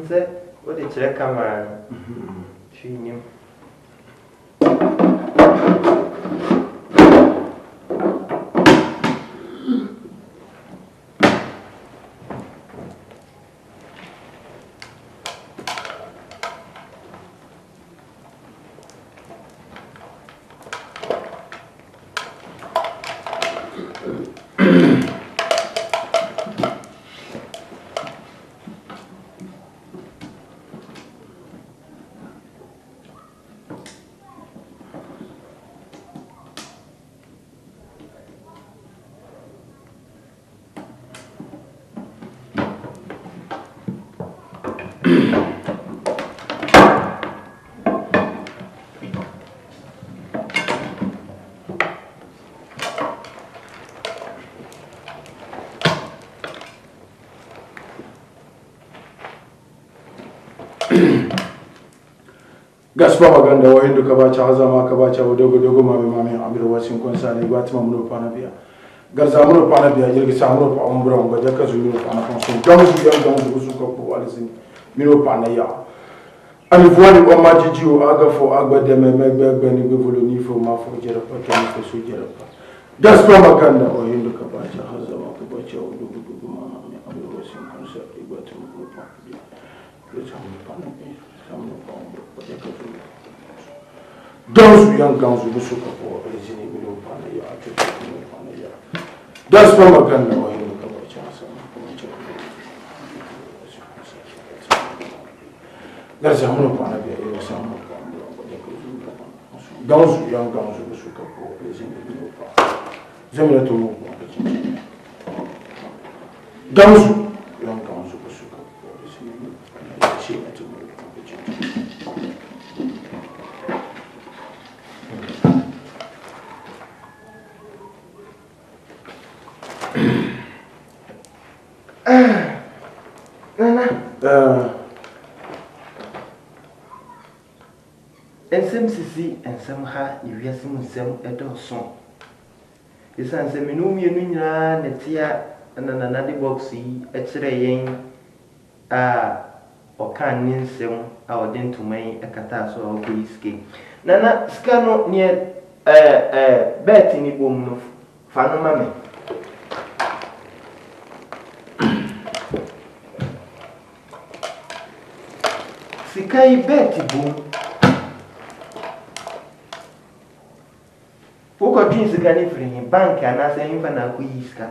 Say, what did you come around? She knew. Gaspar Maganda wa hindu kabacha azama kabacha dogo mami amiro wasin konsani gwatima muno panabia garza muno panabia yirgi samuro pa ombro ngoja kazumiro pana fonso gamu busu ko po alisin miro panaya ani voili o majiji o aga fo agba de megbe ni be voloni fo ma fo jera pa kemi fo so jera pa Gaspar Maganda wa hindu kabacha azama kabacha dogo mami amiro wasin konsani gwatima muno panabia garza panabia samuro pa ombro Those young guns will look for originating middle panel, that's from a gun or in the cover. That's a hundred panel, those young guns will look for originating middle panel. Similar to move. Those young guns will look for originating middle panel. Ensem sisi ensem ha iwiase mu nsem edoso yesan se menu mienu nyina netia na de box yi ekire yen a okan ni nsem a odin tuman ekata so o koiske nana ska no ne bet ni bom no fa no mame sikai bet bom Woko twins gani free bank anase himfa na ku yiska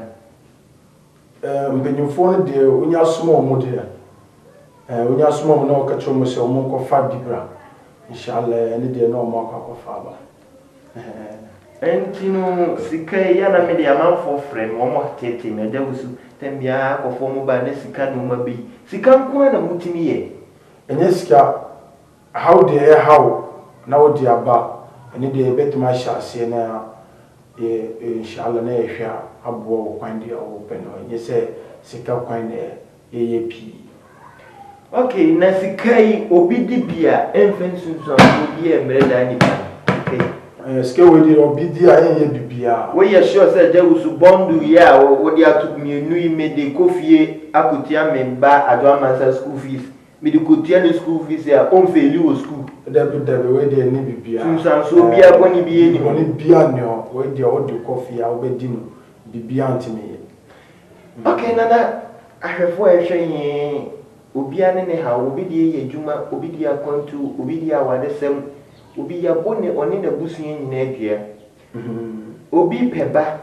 mbenyufo no de onya small mo de onya small mo na okacho se omo ko fa dibra inshallah ni de no mo ko fa ba entino sikai ya na me de amanfo free mo mo tete me da wusu tambia ko fo mo ba na sika no ma bi sika nko na mutimi ye enye sika how de how na wo de aba ani de betuma shase na inshallah na ehwa abo kwan de open no nye se sika kwan de pi okay na sikai obi di bia enfensunso obi e mreda ni pa okay sika we di obi di a bibia we ye sure say je wusu bondu ya wo di atu mienu imede kofie akotia memba adwa masa school fees me di kotia ni school fees ya on feli wo school David we dey ni bibia sunsan so bia boni bi eni boni bia ne we dey o de coffee a obedi no bibia antime okay nana ahwefo ehwe obia ne ha obi di ye juma obi di akwantu obi di awadesem obi ya boni oni na busuye nyina adua obi peba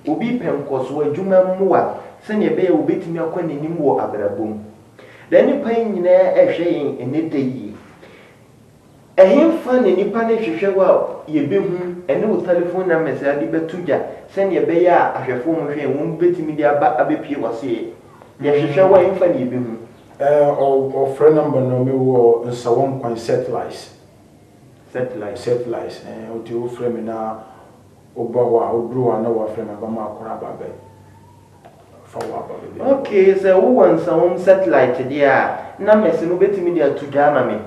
obi penkoso adwuma mmoa se ne be ye obetimi akwa nanim wo abrabom da nipa nyina ehwe enede yi ehimfa ne nipa ne hwehwe wa yebehu ene wo telephone na message ade betuja se ne be ya ahwefo mo hwe won betimi di aba abepie wase ye hwehwe wa ehimfa ne yebehu o friend number no me wo nsawon kwan satellite o ti o frame na obawa odruwa na wa frame ba ma akora ba be fa wa ba be okay so wo wan nsawon satellite dia na message no betimi di atuja na me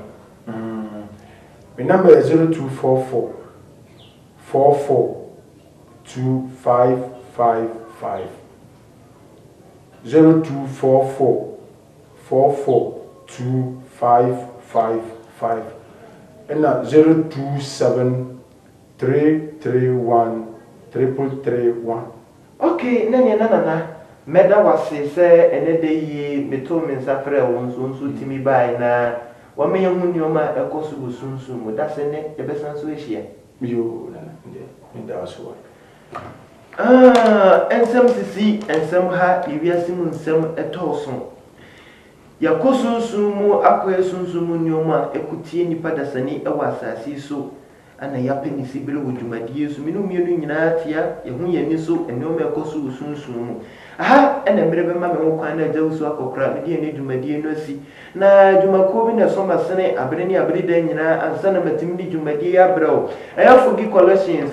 my number is 0244 44 2555 0244 44 2555 and 0273313331. Okay, nana. Meda wase se ene de yi meto me nsafre wonso timi bai na wa me hu nioma ekoso busunsu mu da se ne e besan so ehia. Yo nana me da so. Ensem sisi ensem ha iwiase mu ensem etoso. Yakosunsu mu akoyesunsu mu nioma ekutie nipa dasani ewa asasi so ana yapenisi bele wodwumadie so minu mienu nyina tia ehu yeni so enioma ekoso busunsu mu. Aha ena mmerebe ma me ho kwan na agya usu akokora me die ne dwumadie no asi na dwumako bi na so masene abere ni abere da nyina ansa na matimi di dwumadie abrɛw aya fugi collections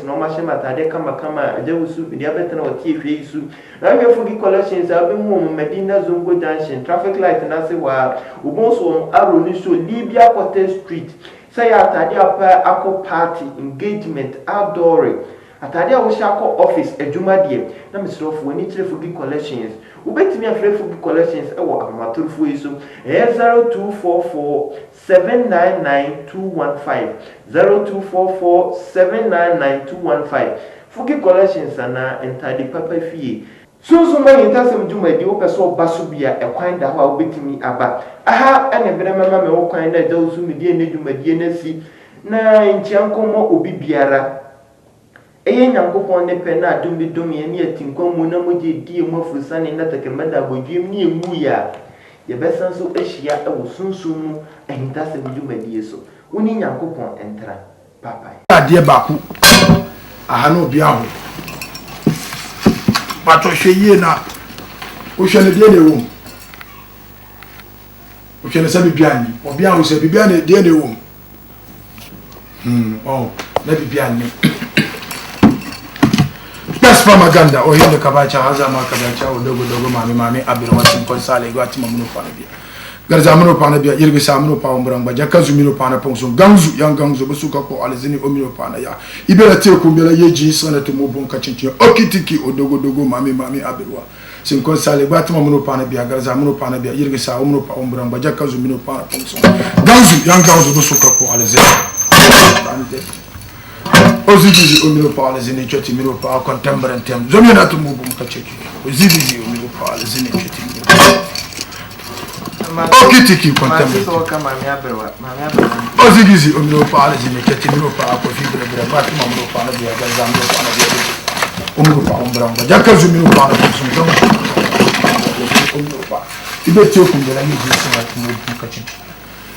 no ma hyema tade kama agya usu bi dia betena ɔte ehwe isu na we fugi collections abi mu Medina Zongo Junction traffic light na se wa ubonso aro ni so Libya Quarter Street say atade apa akɔ party engagement outdooring atade a wo shako office adwumadie na misrofo wani kire fugi collections ubetimi afre fugi collections ewo amatorfo yiso 0244799215 0244799215 fugi collections ana entade papa fie sunsun ma yintasem dwumadie wo peso baso bia ekwan da ho a ubetimi aba aha ene bere mama me wo kwan na da usu medie ne dwumadie na si na nchiankomo obi biara eye nyankopon ne pe na adum bi dum ye ne atinkwan mu na moje die mu afusane na takemada bodwem ne emu ya ye besan so ehia ewo sunsun mu ehintase dwumadie so woni nyankopon entra papa ade baako aha no bia ho bato hweye na o hwe ne de ne wo o hwe ne se bibia ni obi a wo se bibia ne de ne wo na bibia ni Propaganda o yende kabacha hazama kabacha o dogo mami abiro watin konsale gwati mamuno pana bia garza muno pana bia yirgi samno pa umbrang baja kazumino pana ponso ganzu yang ganzu busuka ko alzini omino pana ya ibela te ko bela yeji sanatu mo bon kachinchi okitiki o dogo mami abiro sin konsale gwati mamuno pana bia garza muno pana bia yirgi samno pa umbrang baja kazumino pana ponso ganzu yang ganzu busuka ko alzini Ozidizi omino pale zini choti mino pa contemporary tem zomina to mubu mkachechi ozidizi omino pale zini choti mino okitiki contemporary so kama miabewa ozidizi omino pale zini choti mino pa ko fibre bre pa tuma mino pale bia gaza mino pale bia omino pa ombranga jaka zumino pale sunzo omino pa ibeti okumbela ni jisi na mubu mkachechi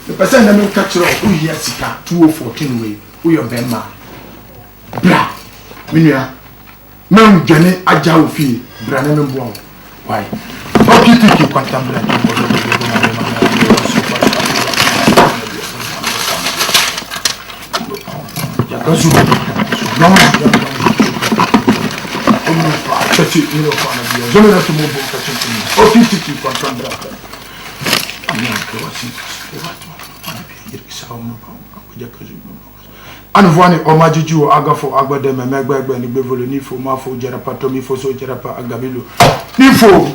le person na mino kachiro o hiya sika 2014 we uyo bema bra minua men dwane agya ofi bra na membo why okitiki kwatambra ya kazu no chati ino pana bia zome na tumo bo kachenti okitiki kwatambra ani ko wasi ana bia yirkisa mo pa ya kazu anvoane omajuju agafo agbade memegbe ni bevolo ni fo mafo jera patomi fo so jera pa agabilo ni fo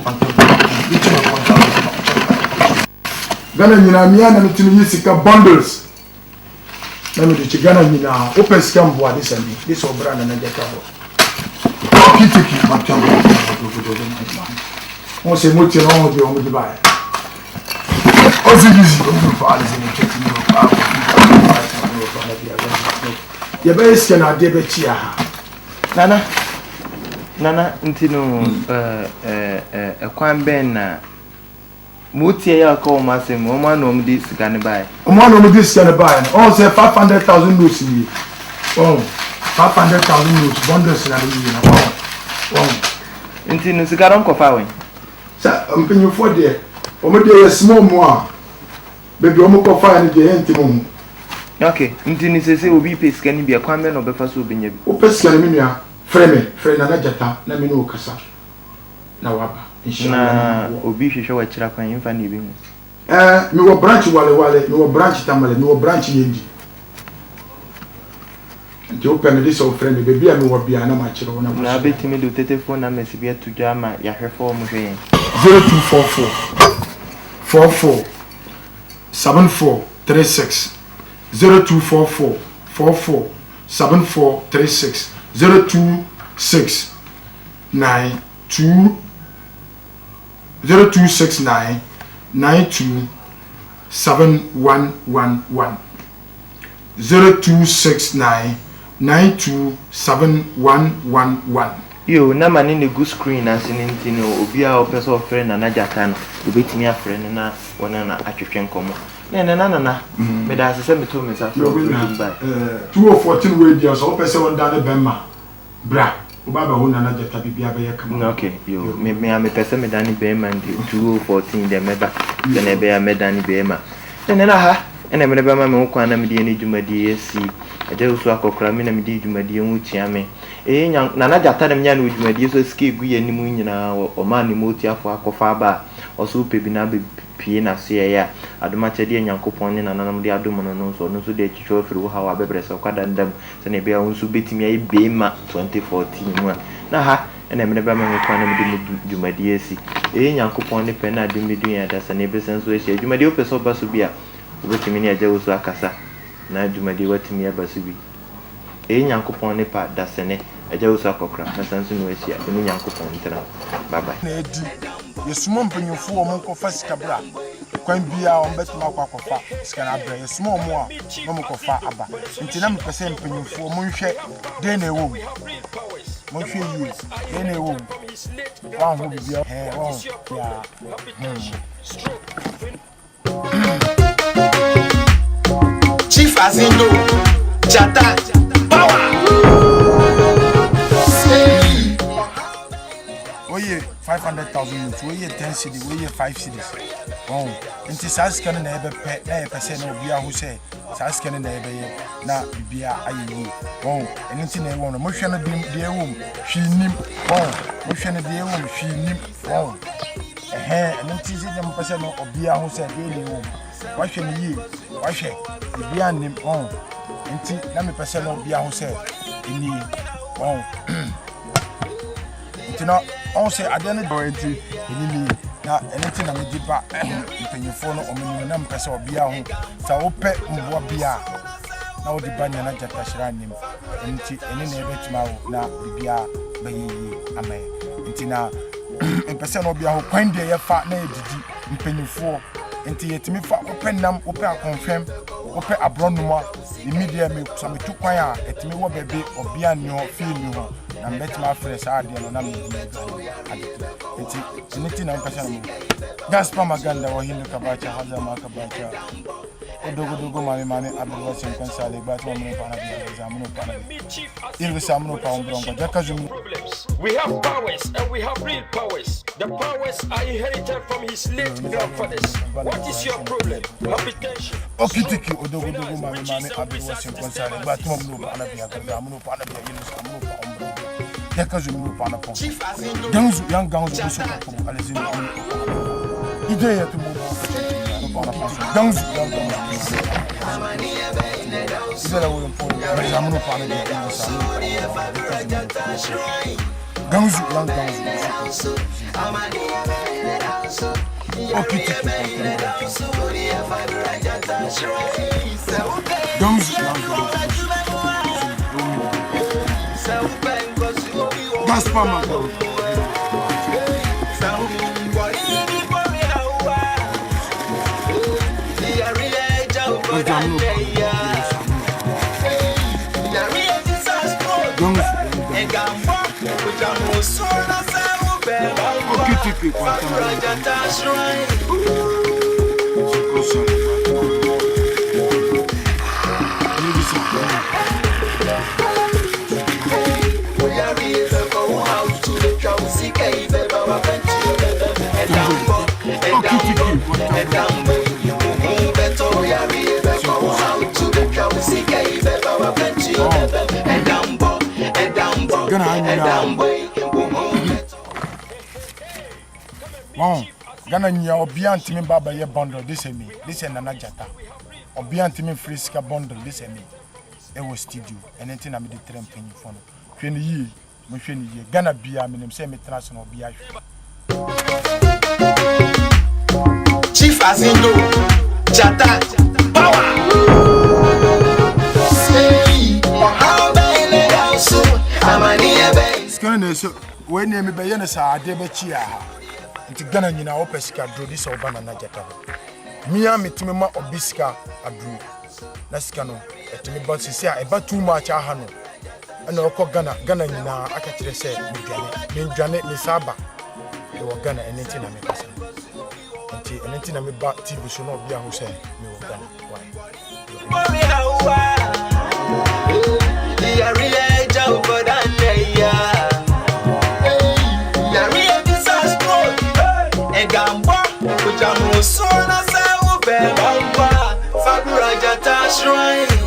Gana nyina mia na mitinu yisika bundles na mi de Gana nyina open scam bo ade sami this obra na jeka bo kitiki matambo on se moti na on de ba ozigizi on fa ale zeni cheti no pa ya be iskena de be chia nana ntino ekwan ben na mutie ya ko masem o ma no mdi sika ne bai o ma no mdi sika ne bai on say 500,000 notes ni 500,000 notes bundles na ni na ntino sika don ko fa wen sa mpenyo for there o mo de small mo a baby o mo ko fa ni de ntimo okay ntini sese obi pesika ni bia kwame no befa so obenye bi o pesika ni menua freme na jata na me no kasa na waba inshallah na obi hwehwe wa kira kwan imfa ni bi mu me wo branch wale me wo branch tamale me wo branch yendi nti o pene dis o freme be bia me wo bia na ma kira wona na betimi do tete phone na mesi bia tudwa ma ya hwefo mo hwe 0244 44 7436 0244 44 7436 0269 0269 92 7111 0269 92 7111. Yo, na mani ne good screen as in intino, obi a opesa ofre na najata no, obetimi afre no na wona na atwetwe nkomo. Na. Me da se me to me sa so. 2014 we dia so opesa won da ne bemma. Bra, obaba ho na najata bibia be ye kama. Okay, yo, me pesa me da ne bemma ndi 2014 de meba. De na be ya me da ne bemma. Na ha, ene me bemma me ho kwa na me de ne dwumadi esi. Eje usu akokra me na me de dwumadi hu tia me. Nana jata dem nya no dwumadi so ske gu ye ni mu nyina o ma ni moti afo akofa ba oso pe bi na be pie na so ye ya adoma chede nyankopon ne nananam de adom no so de chicho firi wo ha wa bebre so kwada ndam se na bia unsu betimi ai bema 2014 mu na ha ene me ba me kwa na me de dwumadi esi nyankopon ne pe na de me dun ya da se na be senso e dwumadi o pe so ba so bia obetimi ne aja usu akasa na dwumadi watimi ya ba so bi nyankopon ne pa da se ne aja usu akokra na senso no esia ene nyankopon ntira bye bye na edi yesumo mpanyofo o monko fasika bra kwan bia o betuma akwakofa sika na bra yesumo mo a no monkofa aba ntina mpese mpanyofo monhwe de na ewo monhwe yi de na ewo wa ho bibia wa ya Chief Azindo Jata Power oye 500,000 units oye 10 cities oye 5 cities oh nti saskan na ebe pe na ebe se na obi ahu se saskan na ebe ye na bibia ayi oh nti na ewo no mo hwe no de ewo hwinim oh mo hwe no de ewo hwinim oh nti se dem pese no obi ahu se de ni ewo wa hwe ni yi wa hwe bibia nim oh nti na me pese no obi ahu se ni oh nti no on say adene do enti enini na eniti na medipa mpanyefo no omenu na mpese obia ho sa ope mboa bia na odi banya na jata shiranim enti eni na ebetuma wo na bibia bayi amay enti na mpese no obia ho kwan de ye fa na edidi mpanyefo enti yetimi fa ope nam ope akonfem ope abronuma immediately me so metu kwan a etimi wo bebe obia ni ho fi ni ho na betuma fresh ade no na me di enti eniti na mpese no Gaspar Maganda wa hindu kabacha haza makabacha odogo mame abdullah sen sale bat mo mo pana bi zamuno pana il samuno pa ombrongo jakazum. We have powers and we have real powers. The powers are inherited from his late grandfathers. What is your problem? Habitation. Okitiki odogo mame abdullah sen sale bat mo mo pana bi zamuno pana bi il samuno pa ombrongo jakazum pana po ganzu yang ganzu so ko alezini ideia tu mo ganzu Isela wo mpo zamuno pana bi ganzu yang ganzu okitiki ganzu Gaspar Maganda Gana nya obia ntimi baba ye bundle this is me. This is Nana Jata. Obia ntimi friska bundle this is me. E was studio anything am the trem penny phone. Hwe yi, mo hwe ni ye. Gana bia me nem say me transnational bia. Chief Azindo, Chata, Power. Say, how baby, also, I'm a near base. Scanner, when you may be a debachia. Nti Ghana nyina wo pesika dro di so ba na najata mia metimema obiska adru na sika no etimi ba sisi a eba too much aha no na okọ Ghana nyina aka kire se medwane me saba e wo Ghana enenti na me kasa nti enenti na me ba TV so no bia ho se me wo Ghana why ya ria ja for that ya Gamba, which I'm also not so bad. Fabra Jata Shrine.